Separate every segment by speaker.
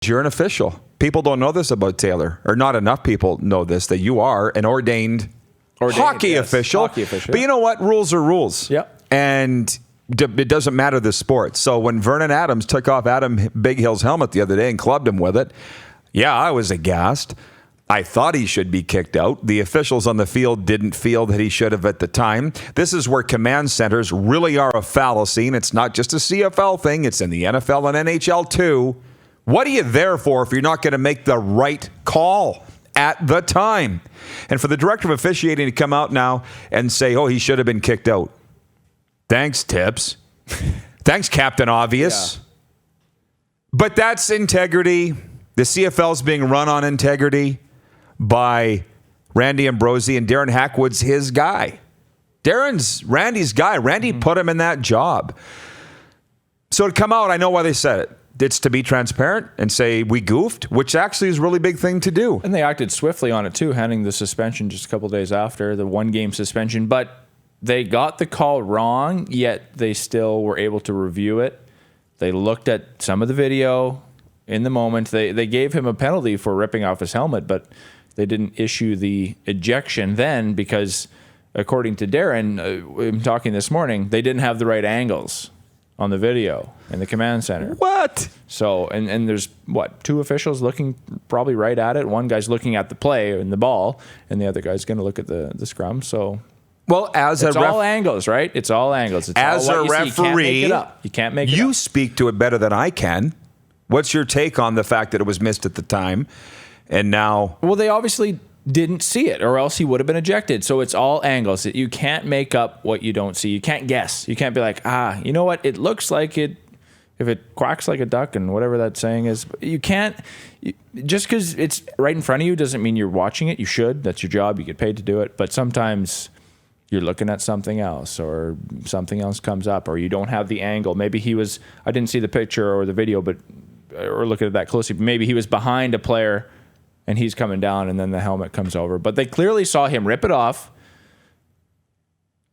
Speaker 1: You're an official. People don't know this about Taylor, or not enough people know this, that you are an ordained hockey official. But you know what? Rules are rules.
Speaker 2: Yep.
Speaker 1: And it doesn't matter the sport. So when Vernon Adams took off Adam Big Hill's helmet the other day and clubbed him with it, yeah, I was aghast. I thought he should be kicked out. The officials on the field didn't feel that he should have at the time. This is where command centers really are a fallacy, and it's not just a CFL thing. It's in the NFL and NHL too. What are you there for if you're not going to make the right call at the time? And for the director of officiating to come out now and say, oh, he should have been kicked out. Thanks, Tips. Thanks, Captain Obvious. Yeah. But that's integrity. The CFL's being run on integrity by Randy Ambrosie, and Darren Hackwood's his guy. Darren's Randy's guy. Randy put him in that job. So to come out, I know why they said it. It's to be transparent and say we goofed, which actually is a really big thing to do.
Speaker 2: And they acted swiftly on it too, handing the suspension just a couple days after, the one-game suspension. But they got the call wrong, yet they still were able to review it. They looked at some of the video in the moment. They gave him a penalty for ripping off his helmet, but they didn't issue the ejection then because, according to Darren, I'm talking this morning, they didn't have the right angles on the video in the command center.
Speaker 1: What?
Speaker 2: So, and there's, two officials looking probably right at it. One guy's looking at the play and the ball, and the other guy's going to look at the scrum. So,
Speaker 1: well, it's
Speaker 2: all angles, right? It's all angles. It's
Speaker 1: as
Speaker 2: all
Speaker 1: a referee,
Speaker 2: you can't make it up.
Speaker 1: You speak to it better than I can. What's your take on the fact that it was missed at the time, and now?
Speaker 2: Well, they obviously didn't see it, or else he would have been ejected. So it's all angles. You can't make up what you don't see. You can't guess. You can't be like, you know what? It looks like it. If it quacks like a duck, and whatever that saying is, you can't. Just because it's right in front of you doesn't mean you're watching it. You should. That's your job. You get paid to do it. But sometimes you're looking at something else, or something else comes up, or you don't have the angle. Maybe he was. I didn't see the picture or the video, or look at it that closely. But maybe he was behind a player, and he's coming down, and then the helmet comes over. But they clearly saw him rip it off,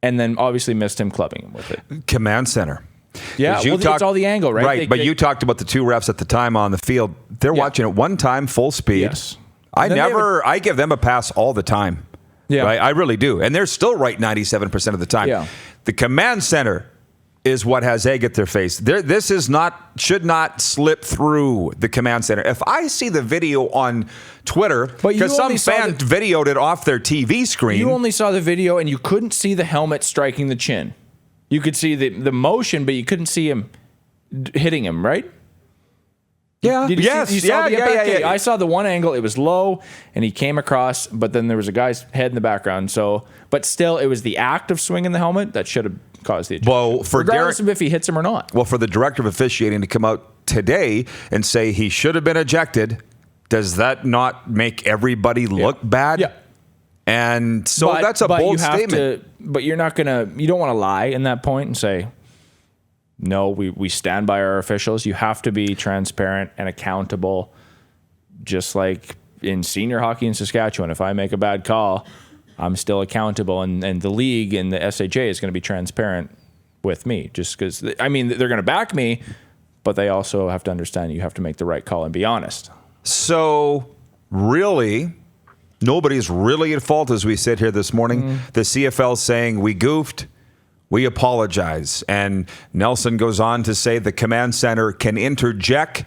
Speaker 2: and then obviously missed him clubbing him with it.
Speaker 1: Command center.
Speaker 2: Yeah, it's all the angle, right?
Speaker 1: Right, but you talked about the two refs at the time on the field. They're watching it one time, full speed.
Speaker 2: Yes.
Speaker 1: I give them a pass all the time.
Speaker 2: Yeah.
Speaker 1: Right? I really do. And they're still right 97% of the time.
Speaker 2: Yeah.
Speaker 1: The command center is what has egg at their face. This should not slip through the command center. If I see the video on Twitter, because some fan videoed it off their TV screen.
Speaker 2: You only saw the video, and you couldn't see the helmet striking the chin. You could see the motion, but you couldn't see him hitting him, right?
Speaker 1: Yeah.
Speaker 2: Yeah. I saw the one angle. It was low, and he came across, but then there was a guy's head in the background. So, but still, it was the act of swinging the helmet that should have caused the ejection.
Speaker 1: Well,
Speaker 2: regardless of if he hits him or not.
Speaker 1: Well, for the director of officiating to come out today and say he should have been ejected, does that not make everybody look bad?
Speaker 2: Yeah.
Speaker 1: And so that's a bold statement.
Speaker 2: But you're not going you don't want to lie in that point and say, no, we stand by our officials. You have to be transparent and accountable, just like in senior hockey in Saskatchewan. If I make a bad call, I'm still accountable. And the league and the SHA is going to be transparent with me, just because, they're going to back me, but they also have to understand you have to make the right call and be honest.
Speaker 1: So really, nobody's really at fault as we sit here this morning. The CFL saying we goofed, we apologize. And Nelson goes on to say the command center can interject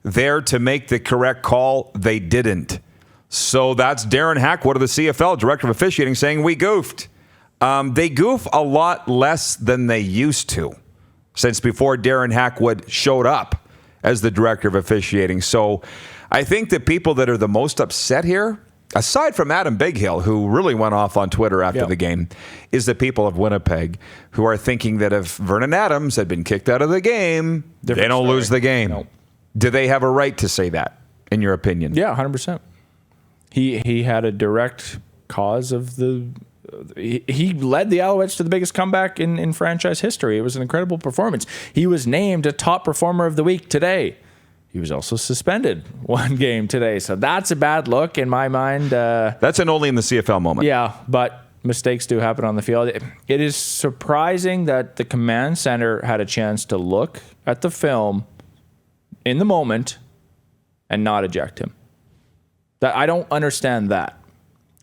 Speaker 1: there to make the correct call. They didn't. So that's Darren Hackwood of the CFL, director of officiating, saying we goofed. They goof a lot less than they used to since before Darren Hackwood showed up as the director of officiating. So I think the people that are the most upset here, aside from Adam Bighill, who really went off on Twitter after the game, is the people of Winnipeg who are thinking that if Vernon Adams had been kicked out of the game, they don't lose the game.
Speaker 2: No.
Speaker 1: Do they have a right to say that, in your opinion?
Speaker 2: Yeah, 100%. He had a direct cause of the... He led the Alouettes to the biggest comeback in franchise history. It was an incredible performance. He was named a top performer of the week today. He was also suspended one game today. So that's a bad look in my mind.
Speaker 1: That's an only in the CFL moment.
Speaker 2: Yeah, but mistakes do happen on the field. It is surprising that the command center had a chance to look at the film in the moment and not eject him. That I don't understand that.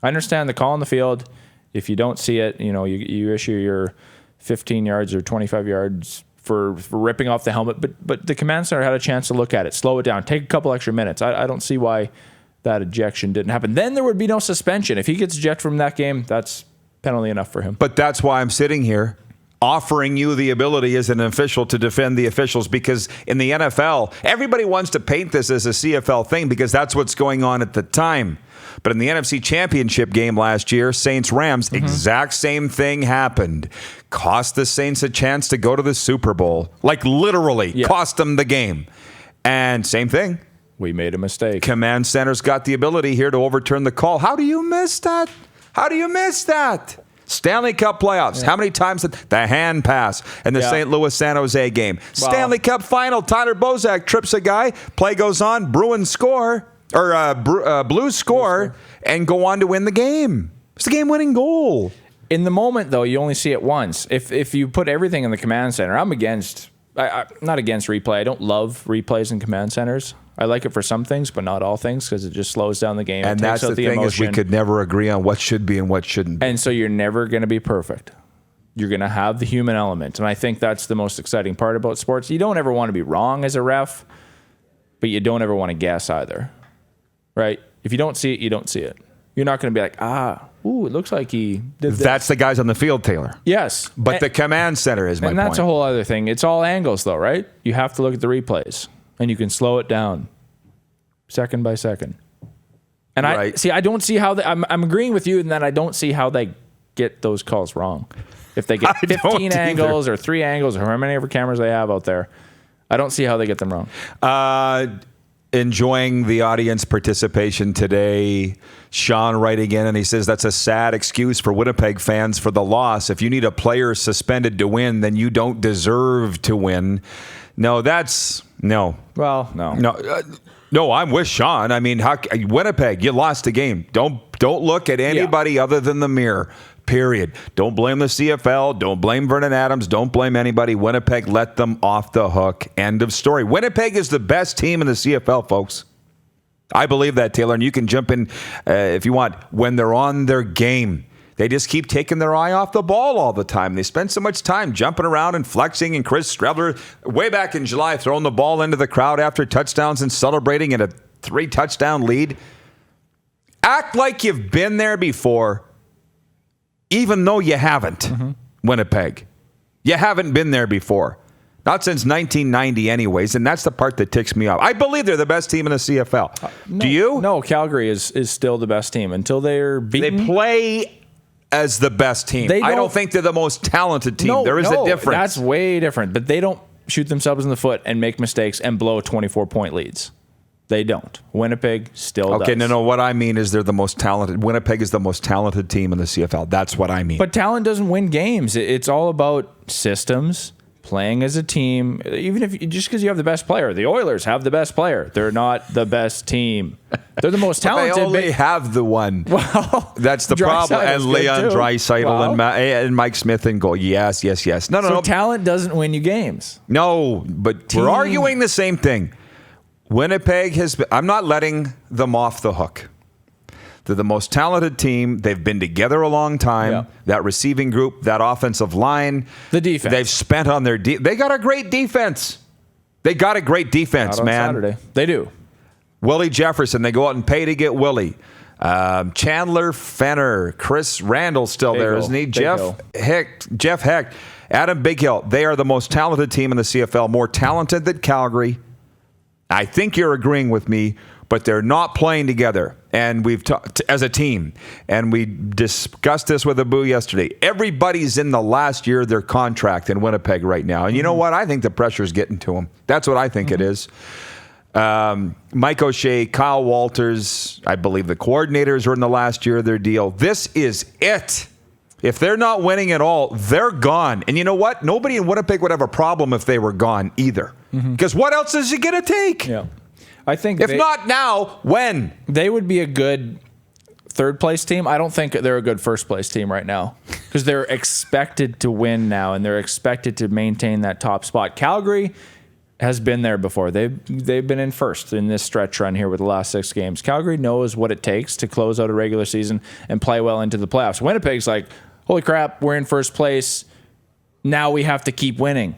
Speaker 2: I understand the call on the field. If you don't see it, you issue your 15 yards or 25 yards for ripping off the helmet. But the command center had a chance to look at it, slow it down, take a couple extra minutes. I don't see why that ejection didn't happen. Then there would be no suspension. If he gets ejected from that game, that's penalty enough for him.
Speaker 1: But that's why I'm sitting here offering you the ability as an official to defend the officials, because in the NFL, everybody wants to paint this as a CFL thing because that's what's going on at the time. But in the NFC Championship game last year, Saints-Rams, exact same thing happened. Cost the Saints a chance to go to the Super Bowl. Like literally cost them the game. And same thing.
Speaker 2: We made a mistake.
Speaker 1: Command Center's got the ability here to overturn the call. How do you miss that? How do you miss that? Stanley Cup playoffs. Yeah. How many times did the hand pass in the St. Louis San Jose game? Wow. Stanley Cup final. Tyler Bozak trips a guy. Play goes on. Bruins score. Or Blues score and go on to win the game. It's the game-winning goal.
Speaker 2: In the moment, though, you only see it once. If you put everything in the command center, I'm not against replay. I don't love replays in command centers. I like it for some things, but not all things, because it just slows down the game.
Speaker 1: And that's the thing, is we could never agree on what should be and what shouldn't be.
Speaker 2: And so you're never going to be perfect. You're going to have the human element. And I think that's the most exciting part about sports. You don't ever want to be wrong as a ref, but you don't ever want to guess either. Right? If you don't see it, you don't see it. You're not going to be like, it looks like he did this.
Speaker 1: That's the guys on the field, Taylor.
Speaker 2: Yes.
Speaker 1: But the command center is my point.
Speaker 2: And that's a whole other thing. It's all angles, though, right? You have to look at the replays, and you can slow it down second by second. And I don't see how I'm agreeing with you in that I don't see how they get those calls wrong. If they get 15 angles or 3 angles or how many ever cameras they have out there, I don't see how they get them wrong.
Speaker 1: Enjoying the audience participation today. Sean writing in, and he says that's a sad excuse for Winnipeg fans for the loss. If you need a player suspended to win, then you don't deserve to win. No, no.
Speaker 2: Well, no.
Speaker 1: No, I'm with Sean. I mean, Winnipeg, you lost the game. Don't look at anybody other than the mirror. Period. Don't blame the CFL. Don't blame Vernon Adams. Don't blame anybody. Winnipeg let them off the hook. End of story. Winnipeg is the best team in the CFL, folks. I believe that, Taylor, and you can jump in if you want. When they're on their game, they just keep taking their eye off the ball all the time. They spend so much time jumping around and flexing, and Chris Streveler, way back in July, throwing the ball into the crowd after touchdowns and celebrating in a 3-touchdown lead. Act like you've been there before, even though you haven't, Winnipeg. You haven't been there before. Not since 1990 anyways, and that's the part that ticks me off. I believe they're the best team in the CFL. Do you?
Speaker 2: No, Calgary is still the best team until they're beaten.
Speaker 1: They play as the best team. I don't think they're the most talented team. There is a difference.
Speaker 2: That's way different. But they don't shoot themselves in the foot and make mistakes and blow 24-point leads. They don't. Winnipeg still does.
Speaker 1: Okay, no. What I mean is they're the most talented. Winnipeg is the most talented team in the CFL. That's what I mean.
Speaker 2: But talent doesn't win games. It's all about systems, playing as a team. Even if just because you have the best player, the Oilers have the best player. They're not the best team. They're the most talented.
Speaker 1: They only have the one. Well, that's the problem. And Leon Draisaitl and Mike Smith in goal. Yes. No.
Speaker 2: Talent doesn't win you games.
Speaker 1: No, but we're arguing the same thing. Winnipeg has been, I'm not letting them off the hook. They're the most talented team. They've been together a long time. Yeah. That receiving group, that offensive line.
Speaker 2: The defense.
Speaker 1: They've spent on their they got a great defense. They got a great defense,
Speaker 2: Not on
Speaker 1: man.
Speaker 2: Saturday. They do.
Speaker 1: Willie Jefferson, they go out and pay to get Willie. Chandler Fenner, Chris Randall still there, isn't he? Jeff Hecht, Adam Bighill. They are the most talented team in the CFL, more talented than Calgary. I think you're agreeing with me, but they're not playing together. And we've talked as a team, and we discussed this with Abu yesterday. Everybody's in the last year of their contract in Winnipeg right now. And you know what? I think the pressure's getting to them. That's what I think it is. Mike O'Shea, Kyle Walters, I believe the coordinators are in the last year of their deal. This is it. If they're not winning at all, they're gone. And you know what? Nobody in Winnipeg would have a problem if they were gone either. Because what else is it going to take?
Speaker 2: Yeah. I think
Speaker 1: if not now, when?
Speaker 2: They would be a good third-place team. I don't think they're a good first-place team right now because they're expected to win now, and they're expected to maintain that top spot. Calgary has been there before. They've been in first in this stretch run here with the last 6 games. Calgary knows what it takes to close out a regular season and play well into the playoffs. Winnipeg's like, holy crap, we're in first place. Now we have to keep winning.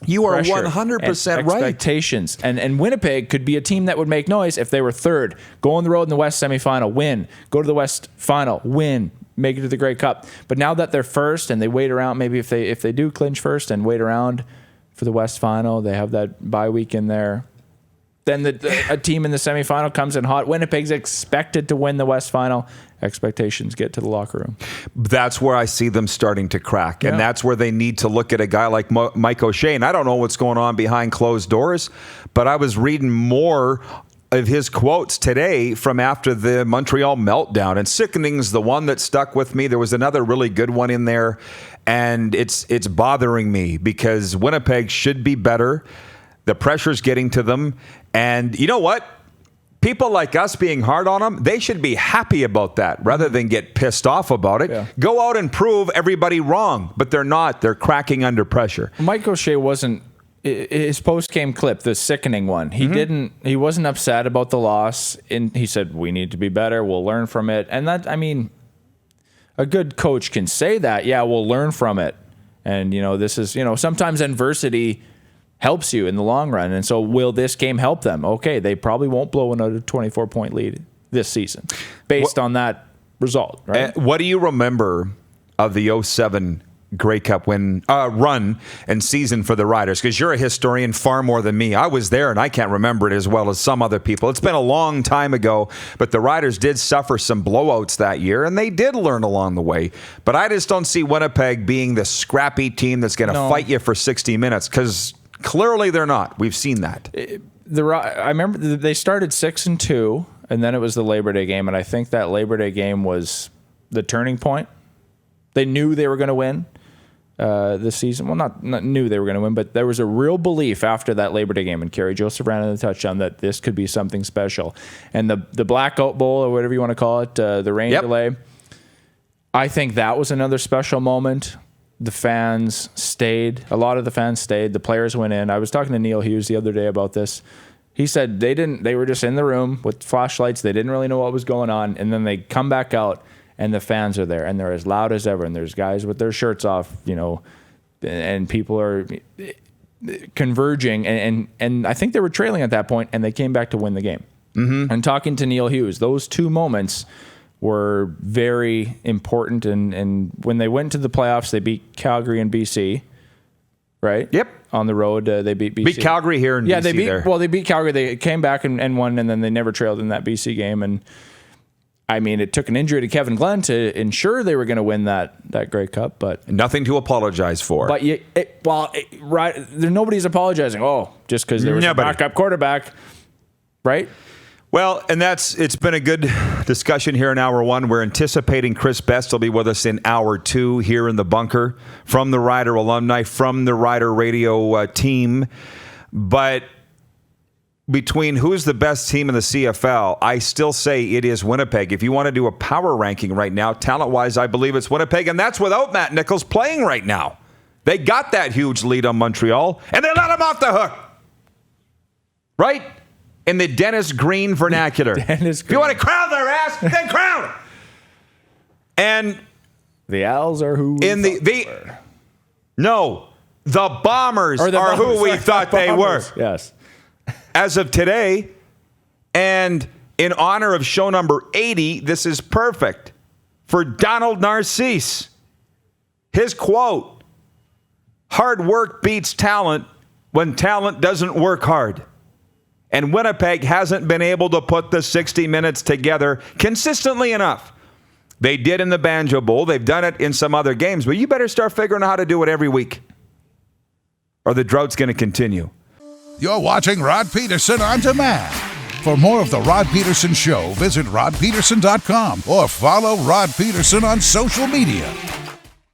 Speaker 1: You are
Speaker 2: pressure
Speaker 1: 100%
Speaker 2: and
Speaker 1: right.
Speaker 2: Expectations. And Winnipeg could be a team that would make noise if they were third. Go on the road in the West semifinal, win. Go to the West final, win. Make it to the Grey Cup. But now that they're first and they wait around, maybe if they do clinch first and wait around for the West final, they have that bye week in there. Then a team in the semifinal comes in hot. Winnipeg's expected to win the West final. Expectations get to the locker room.
Speaker 1: That's where I see them starting to crack. And that's where they need to look at a guy like Mike O'Shea. And I don't know what's going on behind closed doors, but I was reading more of his quotes today from after the Montreal meltdown. And sickening's the one that stuck with me. There was another really good one in there. And it's bothering me because Winnipeg should be better. The pressure's getting to them. And you know what? People like us being hard on them, they should be happy about that rather than get pissed off about it.
Speaker 2: Yeah.
Speaker 1: Go out and prove everybody wrong, but they're not. They're cracking under pressure.
Speaker 2: Mike O'Shea wasn't, his post-game clip, the sickening one, he wasn't upset about the loss. And he said, we need to be better. We'll learn from it. And that, I mean, a good coach can say that. Yeah, we'll learn from it. And, this is, sometimes adversity helps you in the long run. And so will this game help them? Okay, they probably won't blow another 24-point lead this season based on that result. Right?
Speaker 1: What do you remember of the 07 Grey Cup run and season for the Riders? Because you're a historian far more than me. I was there and I can't remember it as well as some other people. It's been a long time ago, but the Riders did suffer some blowouts that year and they did learn along the way. But I just don't see Winnipeg being the scrappy team that's going to fight you for 60 minutes because clearly they're not. We've seen that.
Speaker 2: I remember they started 6-2 and then it was the Labor Day game. And I think that Labor Day game was the turning point. They knew they were going to win this season. Well, not knew they were going to win, but there was a real belief after that Labor Day game and Kerry Joseph ran in the touchdown that this could be something special. And the Blackout Bowl or whatever you want to call it, the rain delay, I think that was another special moment. The fans stayed. A lot of the fans stayed. The players went in. I was talking to Neil Hughes the other day about this. He said they were just in the room with flashlights. They didn't really know what was going on. And then they come back out and the fans are there and they're as loud as ever. And there's guys with their shirts off, and people are converging. And I think they were trailing at that point and they came back to win the game. Mm-hmm. And talking to Neil Hughes, those two moments were very important. And when they went to the playoffs, they beat Calgary and BC, right?
Speaker 1: Yep.
Speaker 2: On the road, they beat BC.
Speaker 1: Beat Calgary here in BC.
Speaker 2: They beat Calgary. They came back and won, and then they never trailed in that BC game. And I mean, it took an injury to Kevin Glenn to ensure they were going to win that Grey Cup, but
Speaker 1: nothing to apologize for.
Speaker 2: But nobody's apologizing. Oh, just because there was a backup quarterback, right?
Speaker 1: Well, and it's been a good discussion here in hour one. We're anticipating Chris Best will be with us in hour two here in the bunker from the Rider alumni, from the Rider radio team. But between who's the best team in the CFL, I still say it is Winnipeg. If you want to do a power ranking right now, talent-wise, I believe it's Winnipeg, and that's without Matt Nichols playing right now. They got that huge lead on Montreal, and they let him off the hook. Right? In the Dennis Green vernacular. If you want to crowd their ass, then crowd. And
Speaker 2: the Owls are who we thought
Speaker 1: No, the Bombers are who we thought they were.
Speaker 2: Yes.
Speaker 1: As of today, and in honor of show number 80, this is perfect for Donald Narcisse. His quote, hard work beats talent when talent doesn't work hard. And Winnipeg hasn't been able to put the 60 minutes together consistently enough. They did in the Banjo Bowl. They've done it in some other games. But you better start figuring out how to do it every week, or the drought's going to continue.
Speaker 3: You're watching Rod Pedersen On Demand. For more of The Rod Pedersen Show, visit rodpedersen.com or follow Rod Pedersen on social media.